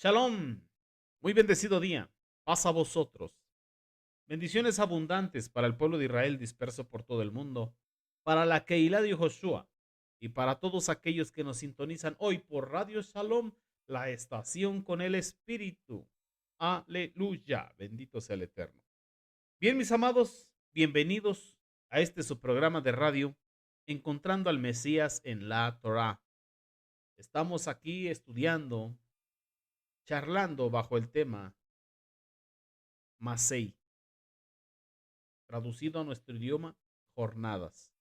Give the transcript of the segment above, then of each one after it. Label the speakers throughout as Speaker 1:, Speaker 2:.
Speaker 1: Shalom, muy bendecido día. Paz a vosotros. Bendiciones abundantes para el pueblo de Israel disperso por todo el mundo, para la Keilah de Joshua y para todos aquellos que nos sintonizan hoy por Radio Shalom, la estación con el Espíritu. Aleluya, bendito sea el Eterno. Bien, mis amados, bienvenidos a este su programa de radio, Encontrando al Mesías en la Torah. Estamos aquí estudiando, charlando bajo el tema Masei, traducido a nuestro idioma, jornadas.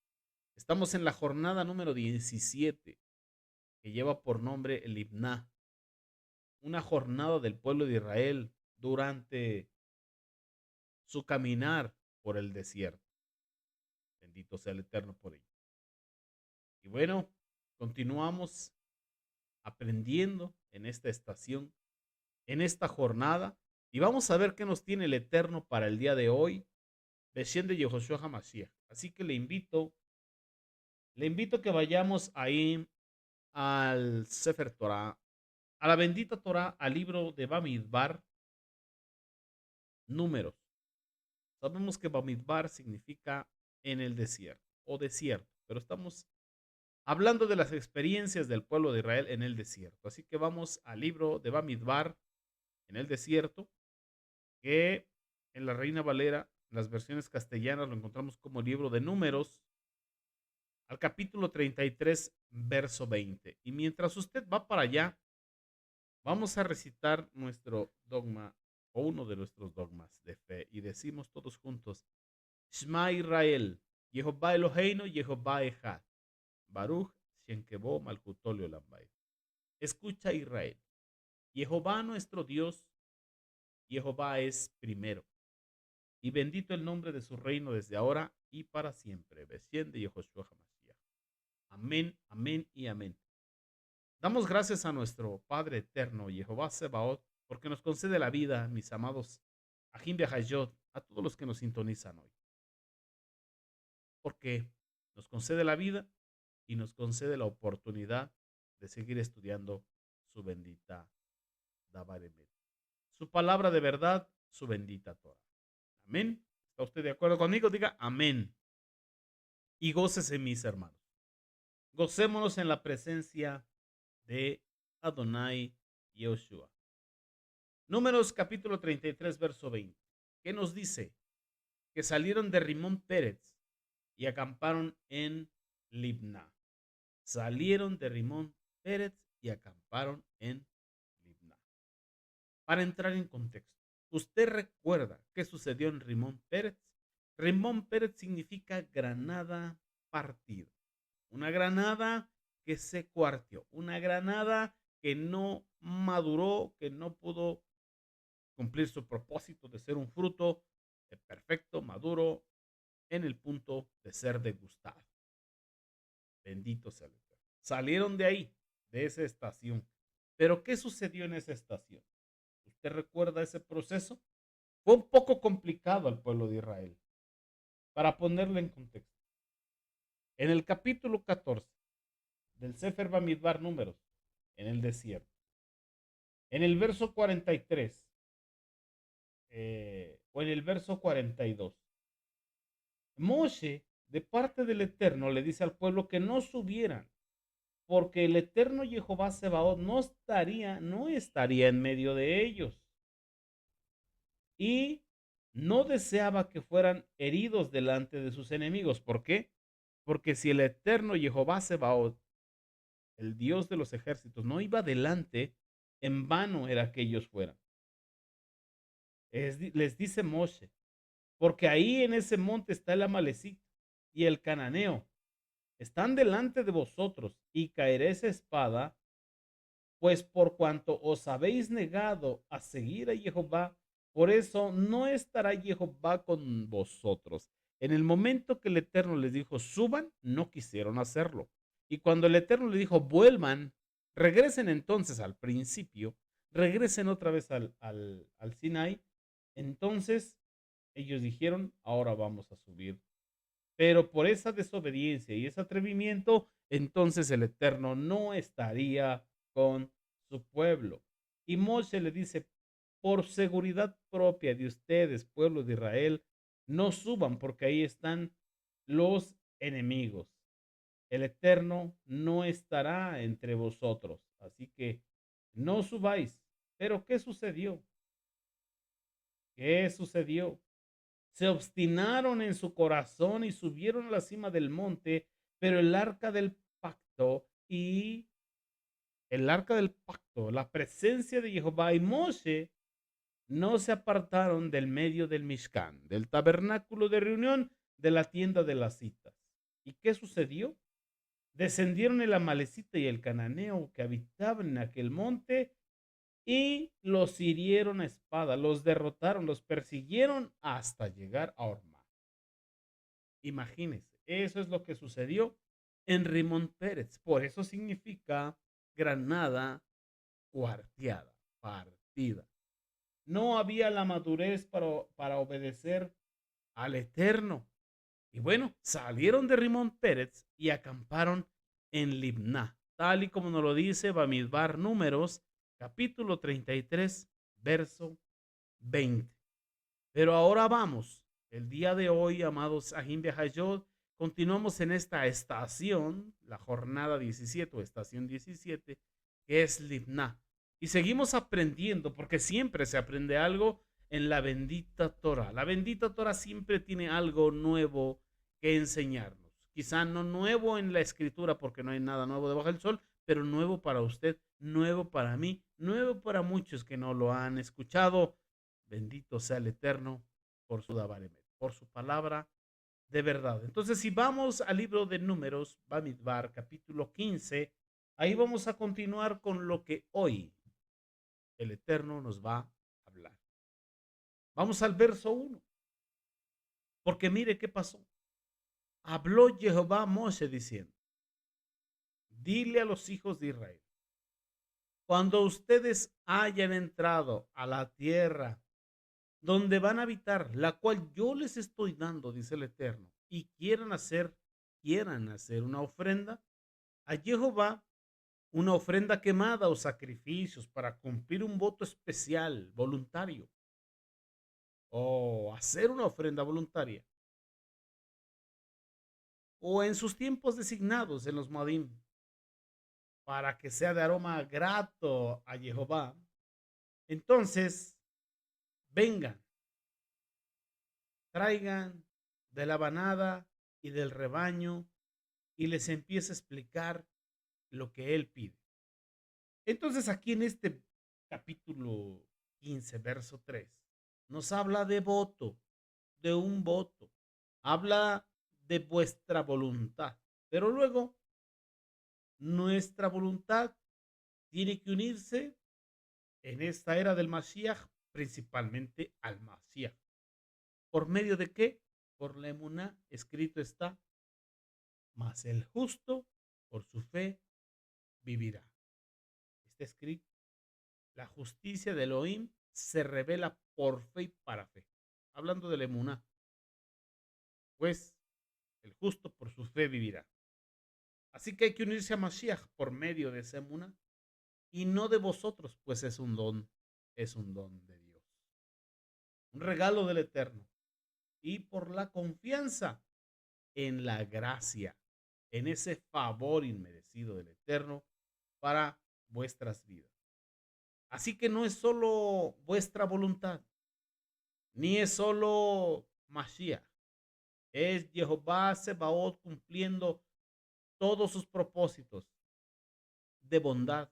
Speaker 1: Estamos en la jornada número 17, que lleva por nombre el Ibná, una jornada del pueblo de Israel durante su caminar por el desierto. Bendito sea el Eterno por ello. Y bueno, continuamos aprendiendo en esta estación, en esta jornada, y vamos a ver qué nos tiene el Eterno para el día de hoy, Beshem de Yehoshua HaMashiach. Así que le invito a que vayamos ahí al Sefer Torah, a la bendita Torah, al libro de Bamidbar, números. Sabemos que Bamidbar significa en el desierto o desierto, pero estamos hablando de las experiencias del pueblo de Israel en el desierto. Así que vamos al libro de Bamidbar en el desierto, que en la Reina Valera, en las versiones castellanas, lo encontramos como libro de números, al capítulo 33, verso 20. Y mientras usted va para allá, vamos a recitar nuestro dogma o uno de nuestros dogmas de fe y decimos todos juntos: Shema Israel, Jehová Eloheinu, Jehová Echad, Baruch Shenkebo Malchutol Olam Vaed. Escucha Israel, Jehová nuestro Dios, Jehová es primero, y bendito el nombre de su reino desde ahora y para siempre. Beshem de Yehoshua HaMashiach. Amén, amén y amén. Damos gracias a nuestro Padre eterno, Jehová Sebaot, porque nos concede la vida, mis amados Ajim Hayot, a todos los que nos sintonizan hoy. Porque nos concede la vida y nos concede la oportunidad de seguir estudiando su bendita Davaremet. Su palabra de verdad, su bendita Torah. Amén. ¿Está usted de acuerdo conmigo? Diga amén. Y gócese, mis hermanos. Gocémonos en la presencia de Adonai Yoshua. Números capítulo 33, verso 20. ¿Qué nos dice? Que salieron de Rimón Pérez y acamparon en Libna. Salieron de Rimón Pérez y acamparon en Libna. Para entrar en contexto, ¿usted recuerda qué sucedió en Rimón Pérez? Rimón Pérez significa granada partida. Una granada que se cuarteó, una granada que no maduró, que no pudo cumplir su propósito de ser un fruto perfecto, maduro, en el punto de ser degustado. Bendito sea el Eterno. Salieron de ahí, de esa estación. Pero ¿qué sucedió en esa estación? ¿Usted recuerda ese proceso? Fue un poco complicado al pueblo de Israel. Para ponerlo en contexto, en el capítulo 14 del Sefer Bamidbar Números, en el desierto, en el verso 43, o en el verso 42, Moshe, de parte del Eterno, le dice al pueblo que no subieran, porque el Eterno Jehová Sebaot no estaría en medio de ellos. Y no deseaba que fueran heridos delante de sus enemigos. ¿Por qué? Porque si el Eterno Jehová Sebaot, el Dios de los ejércitos, no iba delante, en vano era que ellos fueran. Les dice Moshe, porque ahí en ese monte está el amalecito y el cananeo, están delante de vosotros, y caerá esa espada, pues por cuanto os habéis negado a seguir a Jehová, por eso no estará Jehová con vosotros. En el momento que el Eterno les dijo, suban, no quisieron hacerlo. Y cuando el Eterno les dijo, vuelvan, regresen entonces al principio, regresen otra vez al Sinai, entonces ellos dijeron, ahora vamos a subir. Pero por esa desobediencia y ese atrevimiento, entonces el Eterno no estaría con su pueblo. Y Moshe le dice, por seguridad propia de ustedes, pueblo de Israel, no suban porque ahí están los enemigos. El Eterno no estará entre vosotros. Así que no subáis. Pero ¿qué sucedió? ¿Qué sucedió? Se obstinaron en su corazón y subieron a la cima del monte, pero el arca del pacto, la presencia de Jehová y Moshe no se apartaron del medio del Mishkan, del tabernáculo de reunión, de la tienda de las citas. ¿Y qué sucedió? Descendieron el amalecita y el cananeo que habitaban en aquel monte y los hirieron a espada, los derrotaron, los persiguieron hasta llegar a Orma. Imagínense, eso es lo que sucedió en Rimón Pérez. Por eso significa granada cuarteada, partida. No había la madurez para obedecer al Eterno. Y bueno, salieron de Rimón Pérez y acamparon en Libná, tal y como nos lo dice Bamidbar Números, capítulo 33, verso 20. Pero ahora vamos, el día de hoy, amados Ahim Behayot, continuamos en esta estación, la jornada 17 o estación 17, que es Libná. Y seguimos aprendiendo, porque siempre se aprende algo en la bendita Torah. La bendita Torah siempre tiene algo nuevo que enseñarnos. Quizá no nuevo en la escritura, porque no hay nada nuevo debajo del sol, pero nuevo para usted, nuevo para mí, nuevo para muchos que no lo han escuchado. Bendito sea el Eterno por su Dabaremet, por su palabra de verdad. Entonces, si vamos al libro de Números, Bamidbar, capítulo 15, ahí vamos a continuar con lo que hoy el Eterno nos va a hablar. Vamos al verso 1, porque mire qué pasó. Habló Jehová a Moshe diciendo, dile a los hijos de Israel, cuando ustedes hayan entrado a la tierra donde van a habitar, la cual yo les estoy dando, dice el Eterno, y quieran hacer una ofrenda a Jehová, una ofrenda quemada o sacrificios para cumplir un voto especial, voluntario, o hacer una ofrenda voluntaria, o en sus tiempos designados en los Moadim, para que sea de aroma grato a Jehová, entonces vengan, traigan de la manada y del rebaño y les empieza a explicar lo que él pide. Entonces aquí en este capítulo 15, verso 3, nos habla de voto, de un voto. Habla de vuestra voluntad. Pero luego, nuestra voluntad tiene que unirse en esta era del Mashiach, principalmente al Mashiach. ¿Por medio de qué? Por la emuná, escrito está, mas el justo por su fe vivirá. Está escrito. La justicia de Elohim se revela por fe y para fe. Hablando de la emuná, pues el justo por su fe vivirá. Así que hay que unirse a Mashiach por medio de esa emuná y no de vosotros, pues es un don de Dios. Un regalo del Eterno. Y por la confianza en la gracia, en ese favor inmerecido del Eterno para vuestras vidas. Así que no es solo vuestra voluntad, ni es solo Mashiach, es Jehová Sebaot cumpliendo todos sus propósitos de bondad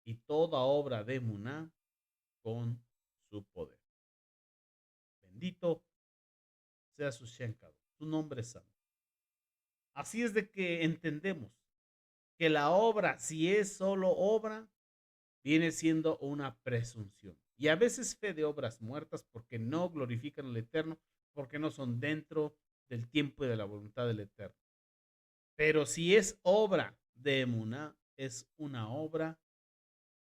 Speaker 1: y toda obra de Muná con su poder. Bendito sea su Shenkado, su nombre es santo. Así es de que entendemos que la obra, si es solo obra, viene siendo una presunción. Y a veces fe de obras muertas porque no glorifican al Eterno, porque no son dentro del tiempo y de la voluntad del Eterno. Pero si es obra de emuná, es una obra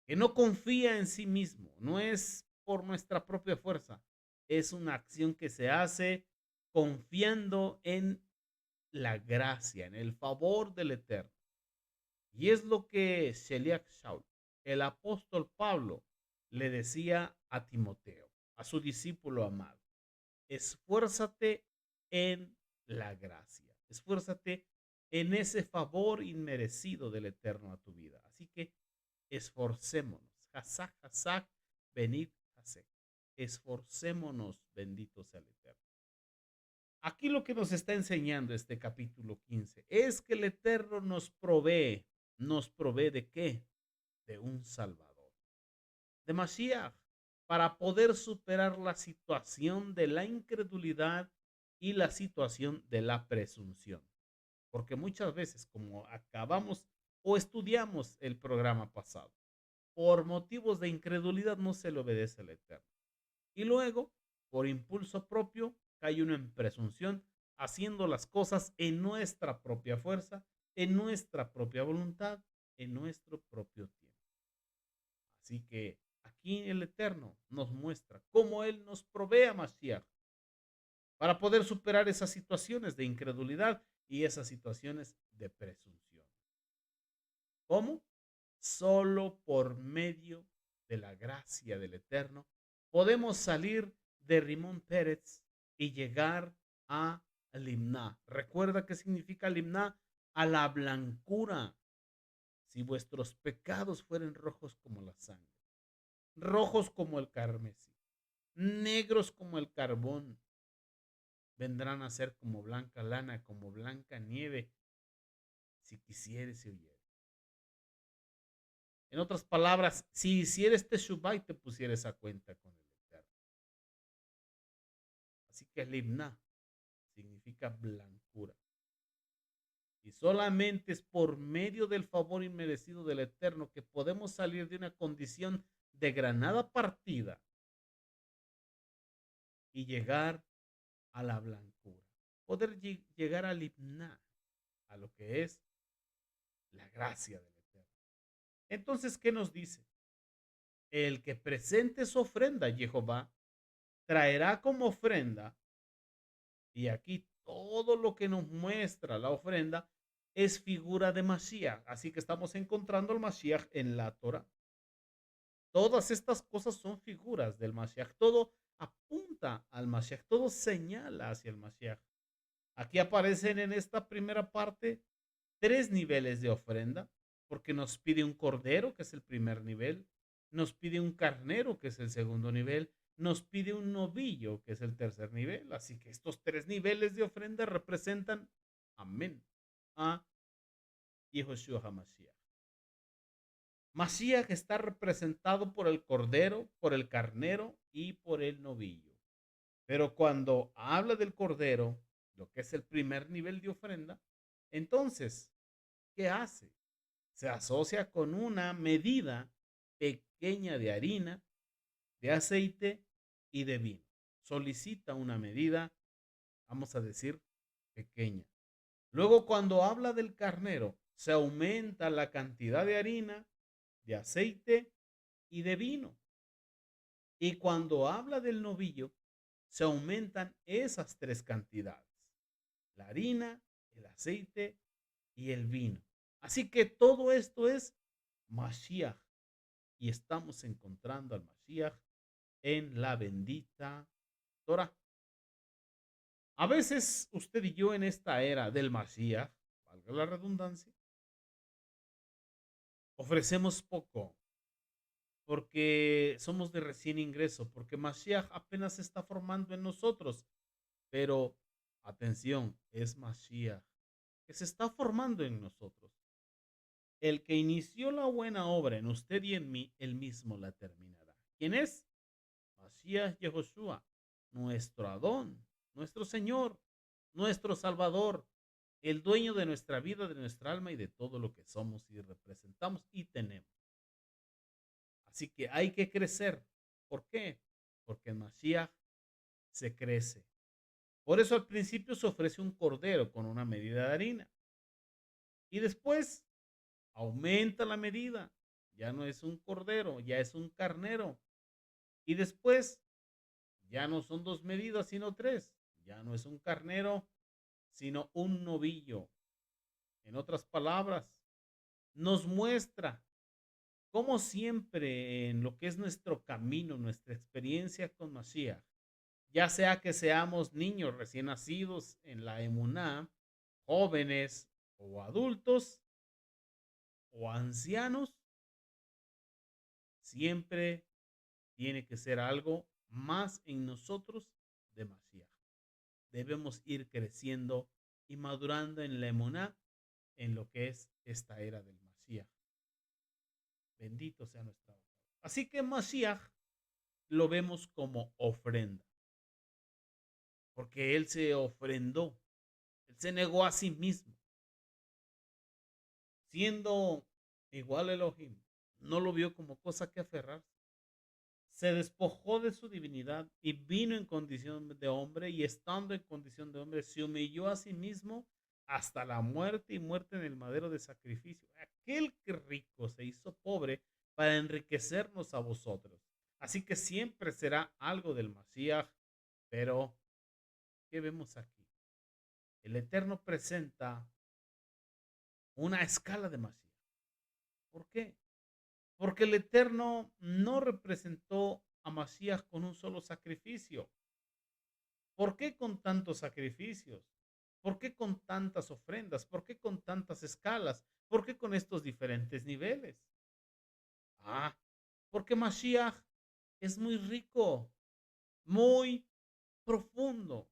Speaker 1: que no confía en sí mismo, no es por nuestra propia fuerza, es una acción que se hace confiando en la gracia, en el favor del Eterno. Y es lo que Sheliach Shaul el apóstol Pablo le decía a Timoteo, a su discípulo amado, esfuérzate en la gracia, esfuérzate en ese favor inmerecido del Eterno a tu vida. Así que esforcémonos. Hazak, hazak, venid, hazek. Esforcémonos, bendito sea el Eterno. Aquí lo que nos está enseñando este capítulo 15 es que el Eterno nos provee de qué? De un Salvador, de Mashiach, para poder superar la situación de la incredulidad y la situación de la presunción. Porque muchas veces, como acabamos o estudiamos el programa pasado, por motivos de incredulidad no se le obedece al Eterno. Y luego, por impulso propio, cae uno en presunción, haciendo las cosas en nuestra propia fuerza, en nuestra propia voluntad, en nuestro propio tiempo. Así que aquí el Eterno nos muestra cómo Él nos provee a Mashiach para poder superar esas situaciones de incredulidad y esas situaciones de presunción. ¿Cómo? Solo por medio de la gracia del Eterno podemos salir de Rimón Pérez y llegar a Limná. ¿Recuerda qué significa Limná? A la blancura. Si vuestros pecados fueren rojos como la sangre, rojos como el carmesí, negros como el carbón, vendrán a ser como blanca lana, como blanca nieve, si quisieres y oyeres. En otras palabras, si hicieres teshuvah y te pusieres a cuenta con el Eterno. Así que limna significa blancura. Y solamente es por medio del favor inmerecido del Eterno que podemos salir de una condición de granada partida y llegar a la blancura. Poder llegar al limna, a lo que es la gracia del Eterno. Entonces, ¿qué nos dice? El que presente su ofrenda a Jehová traerá como ofrenda, y aquí todo lo que nos muestra la ofrenda es figura de Mashiach. Así que estamos encontrando el Mashiach en la Torah. Todas estas cosas son figuras del Mashiach. Todo apunta al Mashiach. Todo señala hacia el Mashiach. Aquí aparecen en esta primera parte tres niveles de ofrenda, porque nos pide un cordero, que es el primer nivel, nos pide un carnero, que es el segundo nivel, nos pide un novillo, que es el tercer nivel. Así que estos tres niveles de ofrenda representan, amén, a Yehoshua HaMashiach. Mashiach está representado por el cordero, por el carnero y por el novillo. Pero cuando habla del cordero, lo que es el primer nivel de ofrenda, entonces, ¿qué hace? Se asocia con una medida pequeña de harina, de aceite y de vino. Solicita una medida, vamos a decir, pequeña. Luego, cuando habla del carnero, se aumenta la cantidad de harina, de aceite y de vino. Y cuando habla del novillo, se aumentan esas tres cantidades: la harina, el aceite y el vino. Así que todo esto es Mashiach. Y estamos encontrando al Mashiach en la bendita Torah. A veces usted y yo en esta era del Mashiach, valga la redundancia, ofrecemos poco porque somos de recién ingreso, porque Mashiach apenas se está formando en nosotros. Pero atención, es Mashiach que se está formando en nosotros. El que inició la buena obra en usted y en mí, él mismo la terminará. ¿Quién es? Mashiach Yehoshua, nuestro Adón, nuestro Señor, nuestro Salvador, el dueño de nuestra vida, de nuestra alma y de todo lo que somos y representamos y tenemos. Así que hay que crecer. ¿Por qué? Porque en Mashiach se crece. Por eso al principio se ofrece un cordero con una medida de harina. Y después aumenta la medida. Ya no es un cordero, ya es un carnero. Y después ya no son dos medidas, sino tres. Ya no es un carnero, sino un novillo. En otras palabras, nos muestra Como siempre en lo que es nuestro camino, nuestra experiencia con Mashiach, ya sea que seamos niños recién nacidos en la emuná, jóvenes o adultos o ancianos, siempre tiene que ser algo más en nosotros de Mashiach. Debemos ir creciendo y madurando en la emuná, en lo que es esta era del Mashiach. Bendito sea nuestra Abba. Así que Mashiach lo vemos como ofrenda, porque Él se ofrendó, Él se negó a sí mismo, siendo igual a Elohim. No lo vio como cosa que aferrarse. Se despojó de su divinidad y vino en condición de hombre, y estando en condición de hombre se humilló a sí mismo hasta la muerte, y muerte en el madero de sacrificio. Aquel que rico se hizo pobre para enriquecernos a vosotros. Así que siempre será algo del Mashiach, pero ¿qué vemos aquí? El Eterno presenta una escala de Mashiach. ¿Por qué? Porque el Eterno no representó a Mashiach con un solo sacrificio. ¿Por qué con tantos sacrificios? ¿Por qué con tantas ofrendas? ¿Por qué con tantas escalas? ¿Por qué con estos diferentes niveles? Ah, porque Mashiach es muy rico, muy profundo.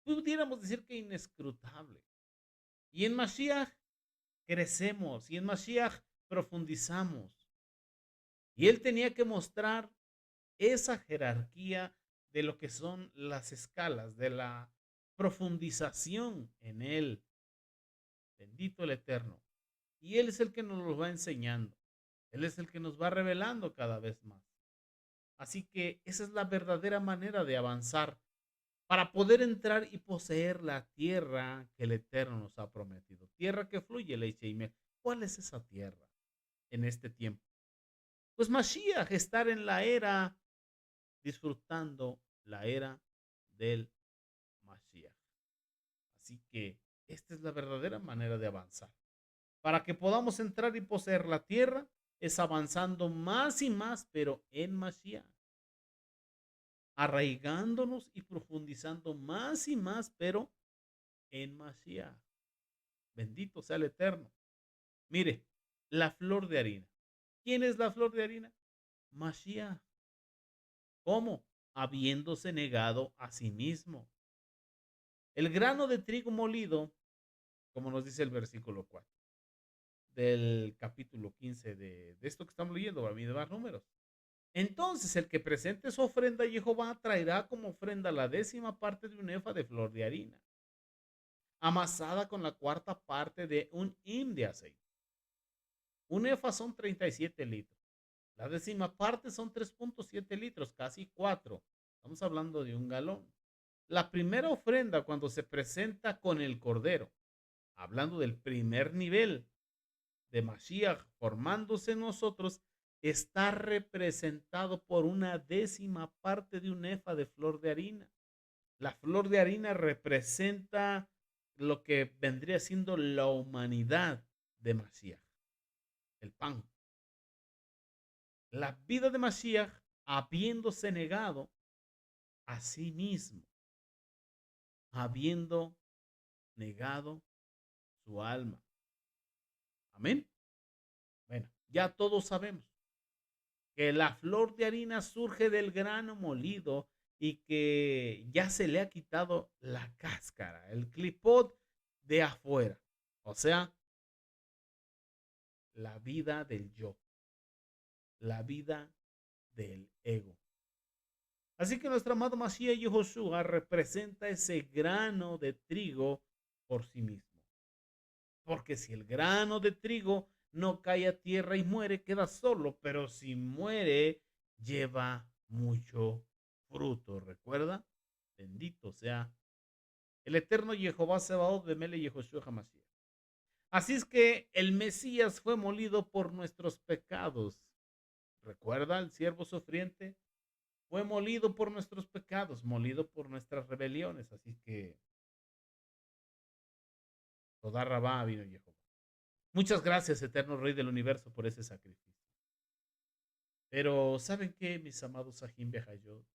Speaker 1: Pudiéramos decir que inescrutable. Y en Mashiach crecemos, y en Mashiach profundizamos. Y él tenía que mostrar esa jerarquía de lo que son las escalas, de la profundización en él. Bendito el Eterno. Y Él es el que nos lo va enseñando. Él es el que nos va revelando cada vez más. Así que esa es la verdadera manera de avanzar para poder entrar y poseer la tierra que el Eterno nos ha prometido. Tierra que fluye leche y miel. ¿Cuál es esa tierra en este tiempo? Pues Mashiach, estar en la era, disfrutando la era del Mashiach. Así que esta es la verdadera manera de avanzar. Para que podamos entrar y poseer la tierra, es avanzando más y más, pero en Mashiach. Arraigándonos y profundizando más y más, pero en Mashiach. Bendito sea el Eterno. Mire, la flor de harina. ¿Quién es la flor de harina? Mashiach. ¿Cómo? Habiéndose negado a sí mismo. El grano de trigo molido, como nos dice el versículo 4 del capítulo 15 de esto que estamos leyendo, a mí de más números. Entonces el que presente su ofrenda a Jehová traerá como ofrenda la 10ª parte de un efa de flor de harina, amasada con la 4ª parte de un hin de aceite. Un efa son 37 litros. La 10ª parte son 3.7 litros, casi 4. Estamos hablando de un galón. La primera ofrenda cuando se presenta con el cordero, hablando del primer nivel de Mashiach formándose en nosotros, está representado por una 10ª parte de un efa de flor de harina. La flor de harina representa lo que vendría siendo la humanidad de Mashiach, el pan. La vida de Mashiach, habiéndose negado a sí mismo, habiendo negado su alma. Amén. Bueno, ya todos sabemos que la flor de harina surge del grano molido y que ya se le ha quitado la cáscara, el clipot de afuera. O sea, la vida del yo, la vida del ego. Así que nuestro amado Mashiach Yehoshua representa ese grano de trigo por sí mismo. Porque si el grano de trigo no cae a tierra y muere, queda solo, pero si muere, lleva mucho fruto. ¿Recuerda? Bendito sea el eterno Jehová Sebaot de Mele Yehoshua Hamashiach. Así es que el Mesías fue molido por nuestros pecados. ¿Recuerda el siervo sufriente? Fue molido por nuestros pecados, molido por nuestras rebeliones. Así que toda Rabá vino Jehová. Muchas gracias, eterno Rey del universo, por ese sacrificio. Pero ¿saben qué, mis amados Sahim Behayot?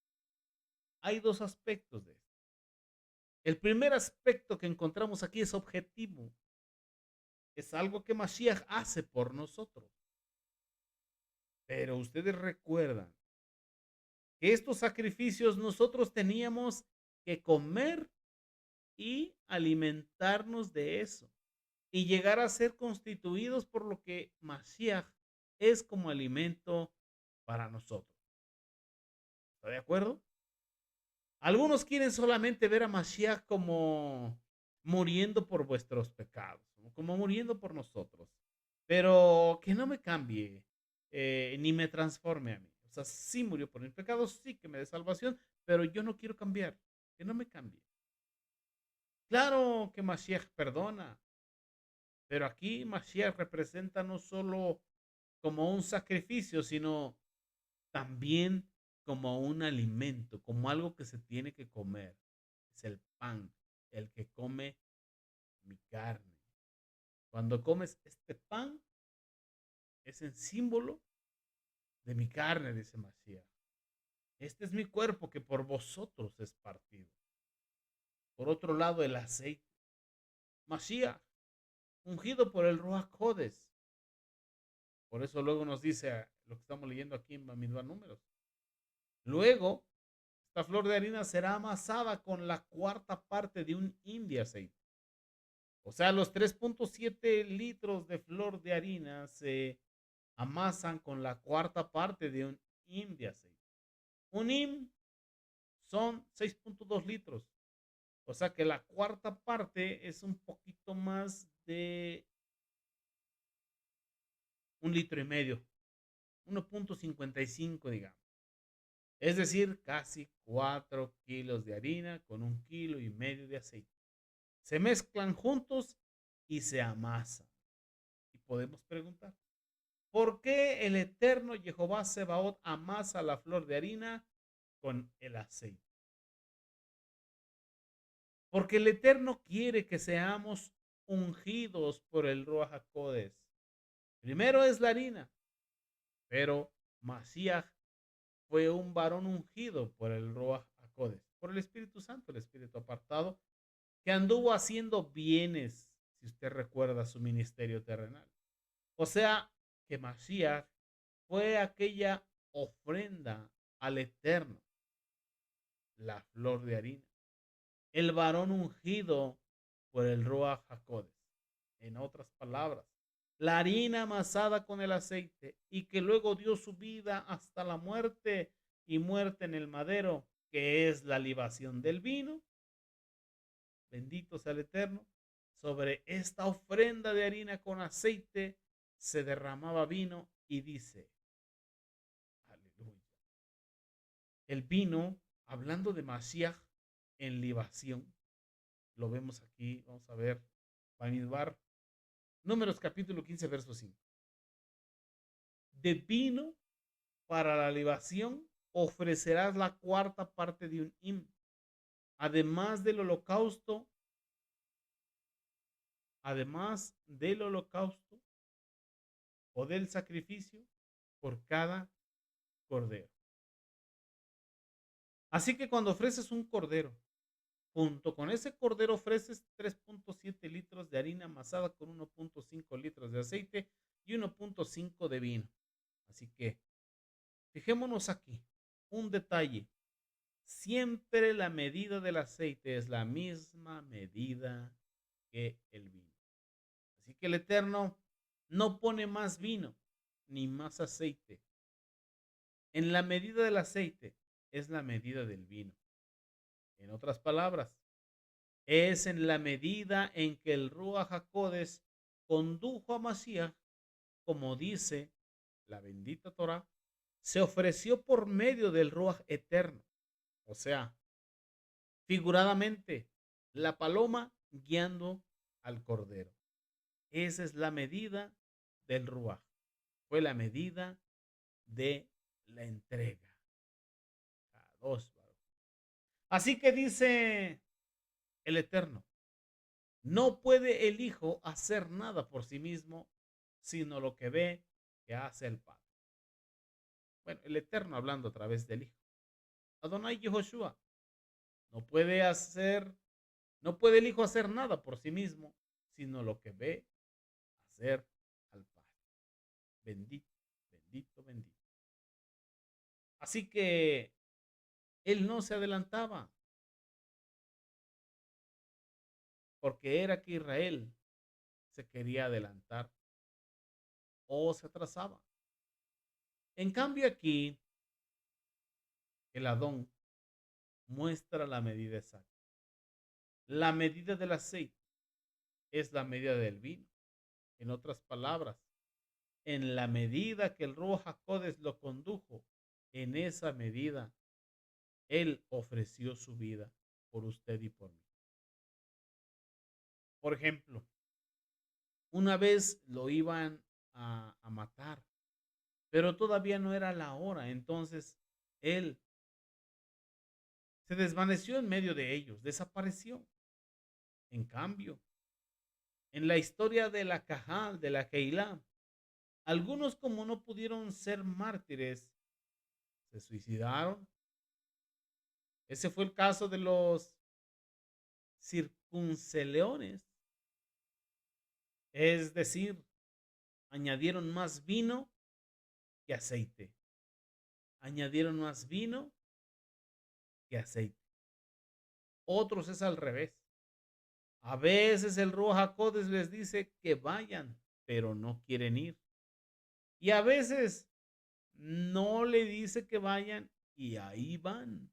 Speaker 1: Hay dos aspectos de esto. El primer aspecto que encontramos aquí es objetivo. Es algo que Mashiach hace por nosotros. Pero ustedes recuerdan que estos sacrificios nosotros teníamos que comer y alimentarnos de eso y llegar a ser constituidos por lo que Mashiach es como alimento para nosotros. ¿Está de acuerdo? Algunos quieren solamente ver a Mashiach como muriendo por vuestros pecados, como muriendo por nosotros, pero que no me cambie ni me transforme a mí. O sea, sí murió por mis pecados, sí que me dé salvación, pero yo no quiero cambiar, que no me cambie. Claro que Mashiach perdona, pero aquí Mashiach representa no solo como un sacrificio, sino también como un alimento, como algo que se tiene que comer. Es el pan, el que come mi carne. Cuando comes este pan, es el símbolo de mi carne, dice Mashiach. Este es mi cuerpo que por vosotros es partido. Por otro lado, el aceite. Mashiach, ungido por el Ruach Codes. Por eso luego nos dice lo que estamos leyendo aquí en Bamidbar Números. Luego, esta flor de harina será amasada con la cuarta parte de un hin de aceite. O sea, los 3.7 litros de flor de harina se amasan con la cuarta parte de un hin de aceite. Un hin son 6.2 litros. O sea que la cuarta parte es un poquito más de 1,5 litros, 1.55 digamos. Es decir, casi 4 kilos de harina con 1,5 kilos de aceite. Se mezclan juntos y se amasan. Y podemos preguntar, ¿por qué el eterno Jehová Sebaot amasa la flor de harina con el aceite? Porque el eterno quiere que seamos ungidos por el Ruach HaKodes. Primero es la harina, pero Mashiach fue un varón ungido por el Ruach HaKodes, por el Espíritu Santo, el Espíritu apartado, que anduvo haciendo bienes, si usted recuerda su ministerio terrenal. O sea, que Mashiach fue aquella ofrenda al Eterno, la flor de harina, el varón ungido por el Ruach HaKodes. En otras palabras, la harina amasada con el aceite y que luego dio su vida hasta la muerte y muerte en el madero, que es la libación del vino. Bendito sea el Eterno. Sobre esta ofrenda de harina con aceite se derramaba vino y dice, aleluya. El vino, hablando de Mashiach en libación, lo vemos aquí, vamos a ver, Bamidbar, Números capítulo 15, verso 5. De vino para la libación ofrecerás la cuarta parte de un hin, además del holocausto o del sacrificio por cada cordero. Así que cuando ofreces un cordero, junto con ese cordero ofreces 3.7 litros de harina amasada con 1.5 litros de aceite y 1.5 de vino. Así que fijémonos aquí, un detalle. Siempre la medida del aceite es la misma medida que el vino. Así que el Eterno no pone más vino ni más aceite. En la medida del aceite es la medida del vino. En otras palabras, es en la medida en que el Ruach HaKodes condujo a Mashiach, como dice la bendita Torah, se ofreció por medio del Ruach eterno. O sea, figuradamente, la paloma guiando al cordero. Esa es la medida del Ruach. Fue la medida de la entrega. Así que dice el Eterno, no puede el Hijo hacer nada por sí mismo, sino lo que ve que hace el Padre. Bueno, el Eterno hablando a través del Hijo. Adonai Yehoshua no puede hacer, no puede el Hijo hacer nada por sí mismo, sino lo que ve hacer al Padre. Bendito, bendito, bendito. Así que él no se adelantaba, porque era que Israel se quería adelantar o se atrasaba. En cambio aquí, el Adón muestra la medida exacta. La medida del aceite es la medida del vino. En otras palabras, en la medida que el Ruach HaKodesh lo condujo, en esa medida, Él ofreció su vida por usted y por mí. Por ejemplo, una vez lo iban a matar, pero todavía no era la hora. Entonces, Él se desvaneció en medio de ellos, desapareció. En cambio, en la historia de la Cajal, de la Keilah, algunos como no pudieron ser mártires, se suicidaron. Ese fue el caso de los circunceleones, es decir, añadieron más vino que aceite. Añadieron más vino que aceite. Otros es al revés. A veces el Ruach HaKodesh les dice que vayan, pero no quieren ir. Y a veces no le dice que vayan y ahí van.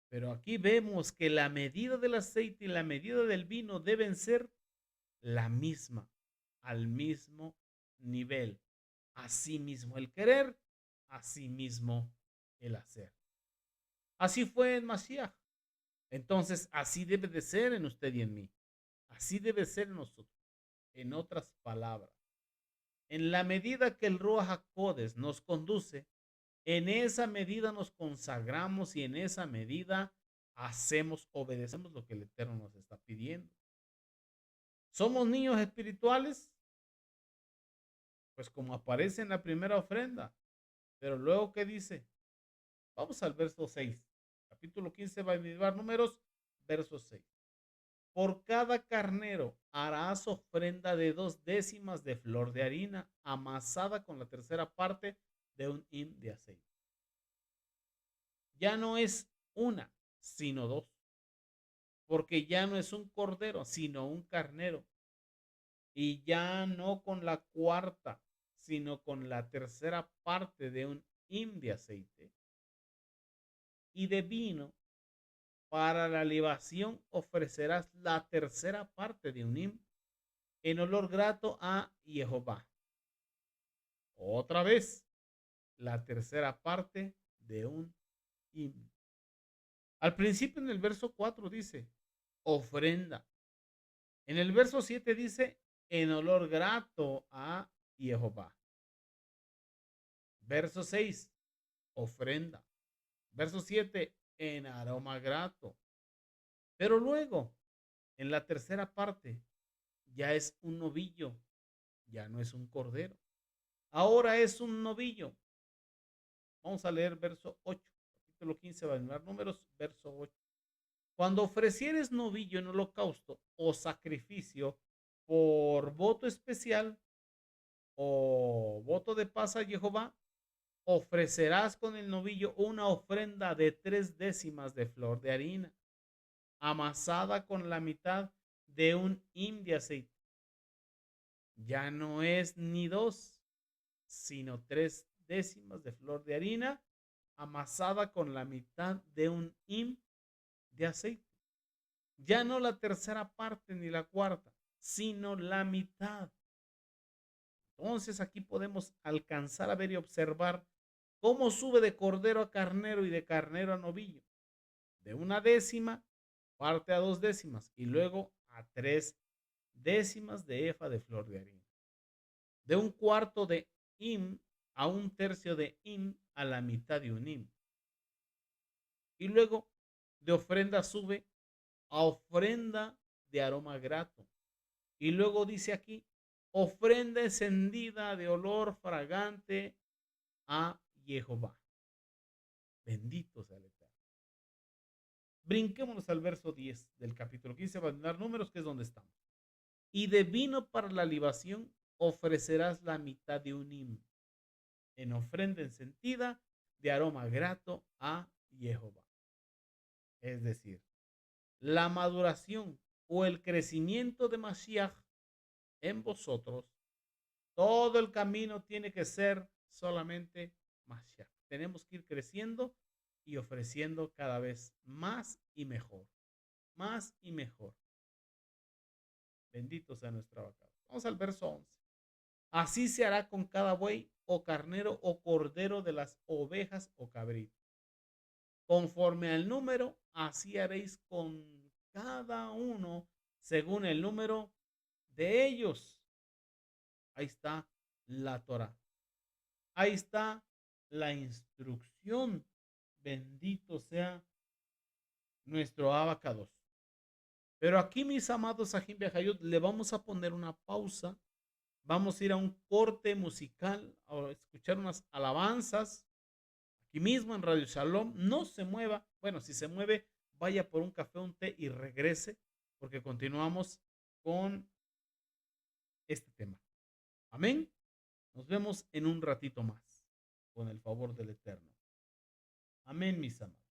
Speaker 1: Pero aquí vemos que la medida del aceite y la medida del vino deben ser la misma, al mismo nivel. Así mismo el querer, así mismo el hacer. Así fue en Mashiach. Entonces, así debe de ser en usted y en mí. Así debe ser en nosotros. En otras palabras, en la medida que el Ruach HaKodesh nos conduce, en esa medida nos consagramos y en esa medida hacemos, obedecemos lo que el Eterno nos está pidiendo. ¿Somos niños espirituales? Pues como aparece en la primera ofrenda. Pero luego, ¿qué dice? Vamos al verso 6. Capítulo 15 va a llevar números, verso 6. Por cada carnero harás ofrenda de 2 décimas de flor de harina amasada con la tercera parte de un hin de aceite. Ya no es una, sino dos, porque ya no es un cordero, sino un carnero. Y ya no con la cuarta, sino con la tercera parte de un hin de aceite. Y de vino, para la libación ofrecerás la tercera parte de un hin en olor grato a Jehová. Otra vez, la tercera parte de un hin. Al principio en el verso 4 dice, ofrenda. En el verso 7 dice, en olor grato a Jehová. Verso 6, ofrenda. Verso 7, en aroma grato. Pero luego, en la tercera parte, ya es un novillo, ya no es un cordero. Ahora es un novillo. Vamos a leer verso 8. Capítulo 15 va a llevar números, verso 8. Cuando ofrecieres novillo en holocausto o sacrificio por voto especial o voto de paz a Jehová, ofrecerás con el novillo una ofrenda de 3 décimas de flor de harina, amasada con la mitad de un hin de aceite. Ya no es ni 2, sino 3 décimas de flor de harina, amasada con la mitad de un hin de aceite. Ya no la tercera parte ni la cuarta, sino la mitad. Entonces aquí podemos alcanzar a ver y observar cómo sube de cordero a carnero y de carnero a novillo. De 1 décima parte a 2 décimas y luego a 3 décimas de efa de flor de harina. De 1/4 de hin a 1/3 de hin a la mitad de un hin. Y luego de ofrenda sube a ofrenda de aroma grato. Y luego dice aquí, ofrenda encendida de olor fragante a Jehová. Bendito sea el Eterno. Brinquémonos al verso 10 del capítulo 15, va a dar números, que es donde estamos. Y de vino para la libación ofrecerás la mitad de un hin en ofrenda encendida de aroma grato a Jehová. Es decir, la maduración o el crecimiento de Mashiach en vosotros, todo el camino tiene que ser solamente Mashiach. Tenemos que ir creciendo y ofreciendo cada vez más y mejor, más y mejor. Bendito sea nuestra vaca. Vamos al verso 11. Así se hará con cada buey o carnero o cordero de las ovejas o cabrito. Conforme al número, así haréis con cada uno según el número de ellos. Ahí está la Torah. Ahí está la instrucción. Bendito sea nuestro abacados. Pero aquí, mis amados Ajim Behayot, le vamos a poner una pausa. Vamos a ir a un corte musical, a escuchar unas alabanzas. Aquí mismo en Radio Shalom, no se mueva. Bueno, si se mueve, vaya por un café, un té y regrese, porque continuamos con este tema. Amén. Nos vemos en un ratito más, con el favor del Eterno. Amén, mis amados.